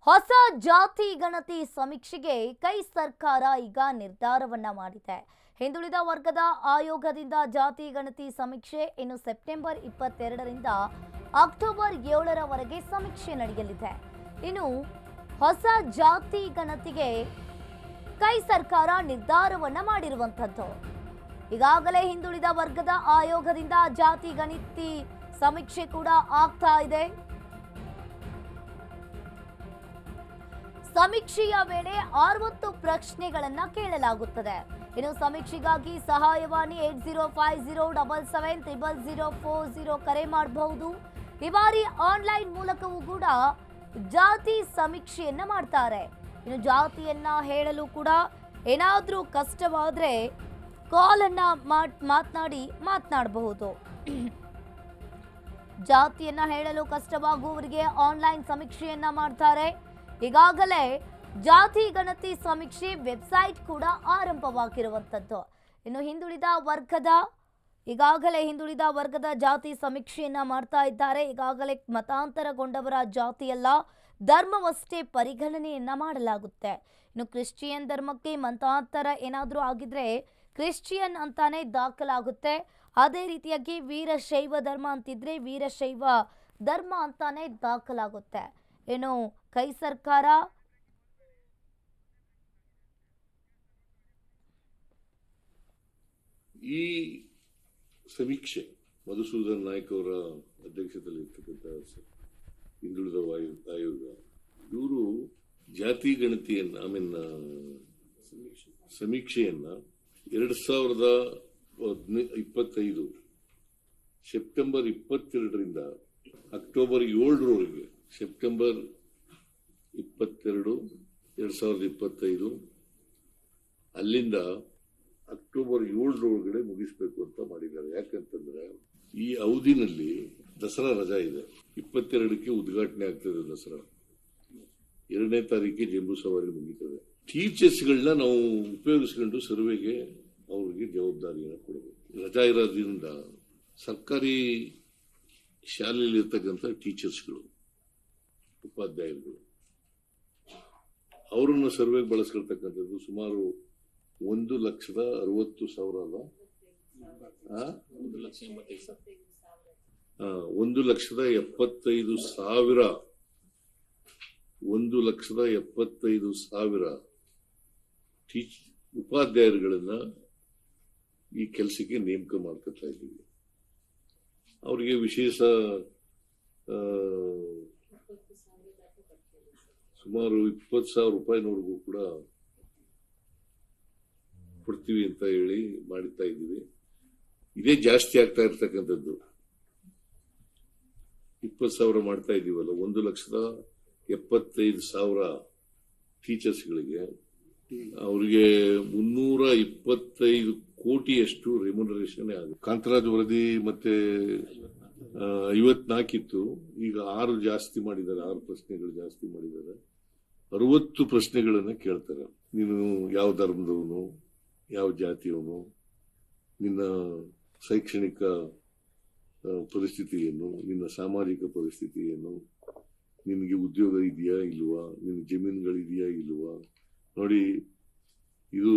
ಹೊಸ ಜಾತಿ ಗಣತಿ ಸಮೀಕ್ಷೆಗೆ ಕೈ ಸರ್ಕಾರ ಈಗ ನಿರ್ಧಾರವನ್ನ ಮಾಡಿದೆ. ಹಿಂದುಳಿದ ವರ್ಗದ ಆಯೋಗದಿಂದ ಜಾತಿ ಗಣತಿ ಸಮೀಕ್ಷೆ ಇನ್ನು ಸೆಪ್ಟೆಂಬರ್ 22ರಿಂದ ಅಕ್ಟೋಬರ್ 7ರವರೆಗೆ ಸಮೀಕ್ಷೆ ನಡೆಯಲಿದೆ. ಇನ್ನು ಹೊಸ ಜಾತಿ ಗಣತಿಗೆ ಕೈ ಸರ್ಕಾರ ನಿರ್ಧಾರವನ್ನ ಮಾಡಿರುವಂತದ್ದು. ಈಗಾಗಲೇ ಹಿಂದುಳಿದ ವರ್ಗದ ಆಯೋಗದಿಂದ ಜಾತಿ ಗಣತಿ ಸಮೀಕ್ಷೆ ಕೂಡ ಆಗ್ತಾ ಇದೆ. ಸಮೀಕ್ಷೆಯ ವೇಳೆ 60 ಪ್ರಶ್ನೆಗಳನ್ನ ಕೇಳಲಾಗುತ್ತದೆ. ಇನ್ನು ಸಮೀಕ್ಷೆಗಾಗಿ ಸಹಾಯವಾಣಿ 8050770040 ಕರೆ ಮಾಡಬಹುದು. ಈ ಬಾರಿ ಆನ್ಲೈನ್ ಮೂಲಕವೂ ಕೂಡ ಜಾತಿ ಸಮೀಕ್ಷೆಯನ್ನ ಮಾಡ್ತಾರೆ. ಇನ್ನು ಜಾತಿಯನ್ನ ಹೇಳಲು ಕೂಡ ಏನಾದ್ರೂ ಕಷ್ಟವಾದ್ರೆ ಕಾಲ್ ಅನ್ನ ಮಾತನಾಡಬಹುದು. ಜಾತಿಯನ್ನ ಹೇಳಲು ಕಷ್ಟವಾಗುವವರಿಗೆ ಆನ್ಲೈನ್ ಸಮೀಕ್ಷೆಯನ್ನ ಮಾಡ್ತಾರೆ. ಈಗಾಗಲೇ ಜಾತಿ ಗಣತಿ ಸಮೀಕ್ಷೆ ವೆಬ್ಸೈಟ್ ಕೂಡ ಆರಂಭವಾಗಿರುವಂತದ್ದು. ಇನ್ನು ಈಗಾಗಲೇ ಹಿಂದುಳಿದ ವರ್ಗದ ಜಾತಿ ಸಮೀಕ್ಷೆಯನ್ನ ಮಾಡ್ತಾ ಇದ್ದಾರೆ. ಈಗಾಗಲೇ ಮತಾಂತರಗೊಂಡವರ ಜಾತಿಯಲ್ಲ, ಧರ್ಮವಷ್ಟೇ ಪರಿಗಣನೆಯನ್ನ ಮಾಡಲಾಗುತ್ತೆ. ಇನ್ನು ಕ್ರಿಶ್ಚಿಯನ್ ಧರ್ಮಕ್ಕೆ ಮತಾಂತರ ಏನಾದರೂ ಆಗಿದ್ರೆ ಕ್ರಿಶ್ಚಿಯನ್ ಅಂತಾನೆ ದಾಖಲಾಗುತ್ತೆ. ಅದೇ ರೀತಿಯಾಗಿ ವೀರಶೈವ ಧರ್ಮ ಅಂತಿದ್ರೆ ವೀರಶೈವ ಧರ್ಮ ಅಂತಾನೆ ದಾಖಲಾಗುತ್ತೆ. ಏನು ಕೈ ಸರ್ಕಾರ ಈ ಸಮೀಕ್ಷೆ ಮಧುಸೂದನ್ ನಾಯ್ಕ ಅವರ ಅಧ್ಯಕ್ಷತೆಯಲ್ಲಿ ಇರ್ತಕ್ಕಂಥ ಹಿಂದುಳಿದ ಆಯೋಗ ಇವರು ಜಾತಿ ಗಣತಿಯನ್ನ ಸಮೀಕ್ಷೆಯನ್ನ 2025 ಸೆಪ್ಟೆಂಬರ್ 22ರಿಂದ ಅಕ್ಟೋಬರ್ 7ರವರೆಗೆ ಸೆಪ್ಟೆಂಬರ್ 22, 2025 ಅಲ್ಲಿಂದ ಅಕ್ಟೋಬರ್ 7ರೊಳಗಡೆ ಮುಗಿಸ್ಬೇಕು ಅಂತ ಮಾಡಿದ್ದಾರೆ. ಯಾಕಂತಂದ್ರೆ ಈ ಅವಧಿನಲ್ಲಿ ದಸರಾ ರಜಾ ಇದೆ. 22ಕ್ಕೆ ಉದ್ಘಾಟನೆ ಆಗ್ತದೆ ದಸರಾ, 2ನೇ ತಾರೀಕಿಗೆ ಜಂಬೂ ಸವಾರಿ ಮುಗಿತದೆ. ಟೀಚರ್ಸ್ಗಳನ್ನ ನಾವು ಉಪಯೋಗಿಸ್ಕೊಂಡು ಸರ್ವೆಗೆ ಅವ್ರಿಗೆ ಜವಾಬ್ದಾರಿಯನ್ನು ಕೊಡಬೇಕು. ರಜಾ ಇರೋದ್ರಿಂದ ಸರ್ಕಾರಿ ಶಾಲೆಯಲ್ಲಿ ಇರ್ತಕ್ಕಂಥ ಟೀಚರ್ಸ್ಗಳು, ಉಪಾಧ್ಯಾಯರುಗಳು ಅವರನ್ನು ಸರ್ವೆಗೆ ಬಳಸ್ಕೊಳ್ತಕ್ಕಂಥದ್ದು ಸುಮಾರು 1,60,60,000 ಅಲ್ಲ, 1,75,000 ಉಪಾಧ್ಯಾಯರುಗಳನ್ನ ಈ ಕೆಲಸಕ್ಕೆ ನೇಮಕ ಮಾಡ್ಕೊತಾ ಇದ್ದೀವಿ. ಅವರಿಗೆ ವಿಶೇಷ ಸುಮಾರು 20,000 ರೂಪಾಯಿನವರೆಗೂ ಕೂಡ ಕೊಡ್ತೀವಿ ಅಂತ ಹೇಳಿ ಮಾಡ್ತಾ ಇದ್ದೀವಿ. ಇದೇ ಜಾಸ್ತಿ ಆಗ್ತಾ ಇರ್ತಕ್ಕಂಥದ್ದು. 20,000 ಮಾಡ್ತಾ ಇದ್ದೀವಲ್ಲ, 1,75,000 ಟೀಚರ್ಸ್ಗಳಿಗೆ ಅವರಿಗೆ 325 ಕೋಟಿಯಷ್ಟು ರೆಮ್ಯುನರೇಷನ್ ಆಗುತ್ತೆ. ಕಾಂತರಾಜ್ ವರದಿ ಮತ್ತೆ 54 ಇತ್ತು, ಈಗ 6 ಜಾಸ್ತಿ ಮಾಡಿದ್ದಾರೆ, 6 ಪ್ರಶ್ನೆಗಳು ಜಾಸ್ತಿ ಮಾಡಿದ್ದಾರೆ. 60 ಪ್ರಶ್ನೆಗಳನ್ನ ಕೇಳ್ತಾರೆ. ನೀನು ಯಾವ ಧರ್ಮದವನು, ಯಾವ ಜಾತಿಯವನು, ನಿನ್ನ ಶೈಕ್ಷಣಿಕ ಪರಿಸ್ಥಿತಿ ಏನು, ನಿನ್ನ ಸಾಮಾಜಿಕ ಪರಿಸ್ಥಿತಿ ಏನು, ನಿನಗೆ ಉದ್ಯೋಗ ಇದೆಯಾ ಇಲ್ವಾ, ನಿನ್ನ ಜಮೀನುಗಳಿದೆಯಾ ಇಲ್ವಾ. ನೋಡಿ, ಇದು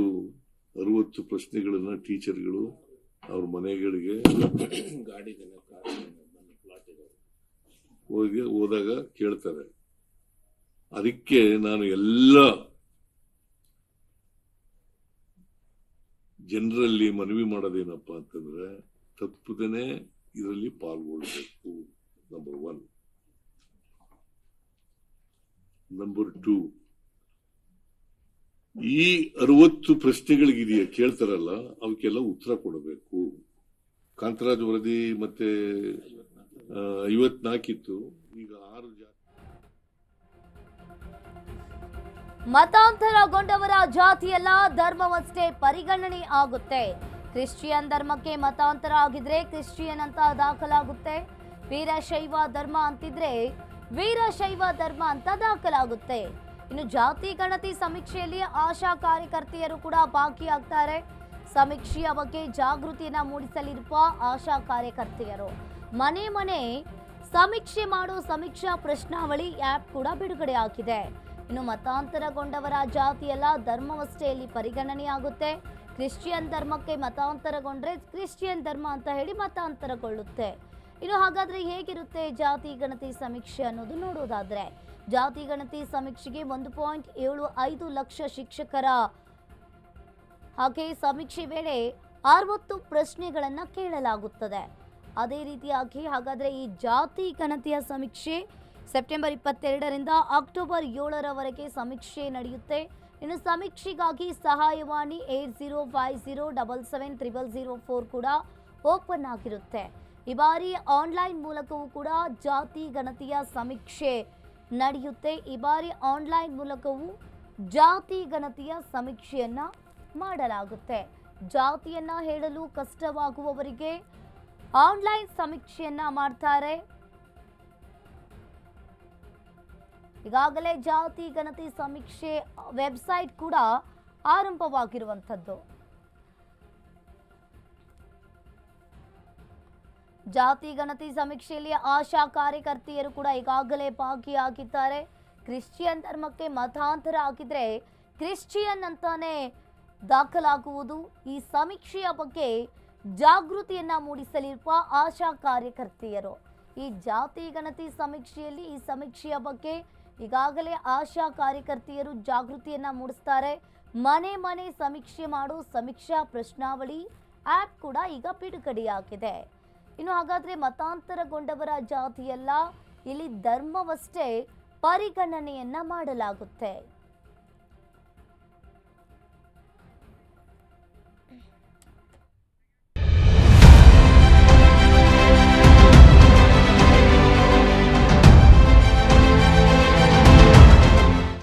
60 ಪ್ರಶ್ನೆಗಳನ್ನ ಟೀಚರ್ಗಳು ಅವ್ರ ಮನೆಗಳಿಗೆ ಹೋದಾಗ ಕೇಳ್ತಾರೆ. ಅದಕ್ಕೆ ನಾನು ಎಲ್ಲ ಜನರಲ್ಲಿ ಮನವಿ ಮಾಡೋದೇನಪ್ಪಾ ಅಂತಂದ್ರೆ, ತಪ್ಪದೇನೆ ಇದರಲ್ಲಿ ಪಾಲ್ಗೊಳ್ಬೇಕು. ನಂಬರ್ 1. ನಂಬರ್ 2, ಈ 60 ಪ್ರಶ್ನೆಗಳಿಗಿದೆಯಾ ಕೇಳ್ತಾರಲ್ಲ, ಅವಕ್ಕೆಲ್ಲ ಉತ್ತರ ಕೊಡಬೇಕು. ಕಾಂತರಾಜ್ ವರದಿ ಮತ್ತೆ 54 ಇತ್ತು, ಈಗ 6 ಮತಾಂತರಗೊಂಡವರ ಜಾತಿಯಲ್ಲ, ಧರ್ಮವಷ್ಟೇ ಪರಿಗಣನೆ ಆಗುತ್ತೆ. ಕ್ರಿಶ್ಚಿಯನ್ ಧರ್ಮಕ್ಕೆ ಮತಾಂತರ ಆಗಿದ್ರೆ ಕ್ರಿಶ್ಚಿಯನ್ ಅಂತ ದಾಖಲಾಗುತ್ತೆ. ವೀರಶೈವ ಧರ್ಮ ಅಂತಿದ್ರೆ ವೀರಶೈವ ಧರ್ಮ ಅಂತ ದಾಖಲಾಗುತ್ತೆ. ಇನ್ನು ಜಾತಿ ಗಣತಿ ಸಮೀಕ್ಷೆಯಲ್ಲಿ ಆಶಾ ಕಾರ್ಯಕರ್ತೆಯರು ಕೂಡ ಭಾಗಿಯಾಗ್ತಾರೆ. ಸಮೀಕ್ಷೆಯ ಬಗ್ಗೆ ಜಾಗೃತಿಯನ್ನ ಮೂಡಿಸಲಿರುವ ಆಶಾ ಕಾರ್ಯಕರ್ತೆಯರು ಮನೆ ಮನೆ ಸಮೀಕ್ಷೆ ಮಾಡೋ ಸಮೀಕ್ಷಾ ಪ್ರಶ್ನಾವಳಿ ಆ್ಯಪ್ ಕೂಡ ಬಿಡುಗಡೆ ಆಗಿದೆ. ಇನ್ನು ಮತಾಂತರಗೊಂಡವರ ಜಾತಿಯಲ್ಲ ಧರ್ಮವಷ್ಟೇ ಇಲ್ಲಿ ಪರಿಗಣನೆಯಾಗುತ್ತೆ. ಕ್ರಿಶ್ಚಿಯನ್ ಧರ್ಮಕ್ಕೆ ಮತಾಂತರಗೊಂಡ್ರೆ ಕ್ರಿಶ್ಚಿಯನ್ ಧರ್ಮ ಅಂತ ಹೇಳಿ ಮತಾಂತರಗೊಳ್ಳುತ್ತೆ. ಇನ್ನು ಹಾಗಾದ್ರೆ ಹೇಗಿರುತ್ತೆ ಜಾತಿ ಗಣತಿ ಸಮೀಕ್ಷೆ ಅನ್ನೋದು ನೋಡೋದಾದ್ರೆ, ಜಾತಿ ಗಣತಿ ಸಮೀಕ್ಷೆಗೆ 1.75 ಲಕ್ಷ ಶಿಕ್ಷಕರ ಹಾಗೆ ಸಮೀಕ್ಷೆ ವೇಳೆ 60 ಪ್ರಶ್ನೆಗಳನ್ನು ಕೇಳಲಾಗುತ್ತದೆ. ಅದೇ ರೀತಿಯಾಗಿ ಹಾಗಾದ್ರೆ ಈ ಜಾತಿ ಗಣತಿಯ ಸಮೀಕ್ಷೆ ಸೆಪ್ಟೆಂಬರ್ 22ರಿಂದ ಅಕ್ಟೋಬರ್ 7ರವರೆಗೆ ಸಮೀಕ್ಷೆ ನಡೆಯುತ್ತೆ. ಇನ್ನು ಸಮೀಕ್ಷೆಗಾಗಿ ಸಹಾಯವಾಣಿ 8050770004 ಕೂಡ ಓಪನ್ ಆಗಿರುತ್ತೆ. ಈ ಬಾರಿ ಆನ್ಲೈನ್ ಮೂಲಕವೂ ಕೂಡ ಜಾತಿ ಗಣತಿಯ ಸಮೀಕ್ಷೆ ನಡೆಯುತ್ತೆ. ಈ ಬಾರಿ ಆನ್ಲೈನ್ ಮೂಲಕವೂ ಜಾತಿ ಗಣತಿಯ ಸಮೀಕ್ಷೆಯನ್ನ ಮಾಡಲಾಗುತ್ತೆ. ಜಾತಿಯನ್ನ ಹೇಳಲು ಕಷ್ಟವಾಗುವವರಿಗೆ ಆನ್ಲೈನ್ ಸಮೀಕ್ಷೆಯನ್ನ ಮಾಡ್ತಾರೆ. ಈಗಾಗಲೇ ಜಾತಿ ಗಣತಿ ಸಮೀಕ್ಷೆ ವೆಬ್ಸೈಟ್ ಕೂಡ ಆರಂಭವಾಗಿರುವಂಥದ್ದು. ಜಾತಿ ಗಣತಿ ಸಮೀಕ್ಷೆಯಲ್ಲಿ ಆಶಾ ಕಾರ್ಯಕರ್ತೆಯರು ಕೂಡ ಈಗಾಗಲೇ ಭಾಗಿಯಾಗಿದ್ದಾರೆ. ಕ್ರಿಶ್ಚಿಯನ್ ಧರ್ಮಕ್ಕೆ ಮತಾಂತರ ಆಗಿದ್ರೆ ಕ್ರಿಶ್ಚಿಯನ್ ಅಂತಾನೆ ದಾಖಲಾಗುವುದು. ಈ ಸಮೀಕ್ಷೆಯ ಬಗ್ಗೆ ಜಾಗೃತಿಯನ್ನ ಮೂಡಿಸಲಿರುವ ಆಶಾ ಕಾರ್ಯಕರ್ತೆಯರು ಈ ಜಾತಿ ಗಣತಿ ಸಮೀಕ್ಷೆಯಲ್ಲಿ ಈ ಸಮೀಕ್ಷೆಯ ಬಗ್ಗೆ ಈಗಾಗಲೇ ಆಶಾ ಕಾರ್ಯಕರ್ತೆಯರು ಜಾಗೃತಿಯನ್ನ ಮೂಡಿಸ್ತಾರೆ. ಮನೆ ಮನೆ ಸಮೀಕ್ಷೆ ಮಾಡೋ ಸಮೀಕ್ಷಾ ಪ್ರಶ್ನಾವಳಿ ಆ್ಯಪ್ ಕೂಡ ಈಗ ಬಿಡುಗಡೆಯಾಗಿದೆ. ಇನ್ನು ಹಾಗಾದ್ರೆ ಮತಾಂತರಗೊಂಡವರ ಜಾತಿಯಲ್ಲ, ಇಲ್ಲಿ ಧರ್ಮವಷ್ಟೇ ಪರಿಗಣನೆಯನ್ನ ಮಾಡಲಾಗುತ್ತೆ.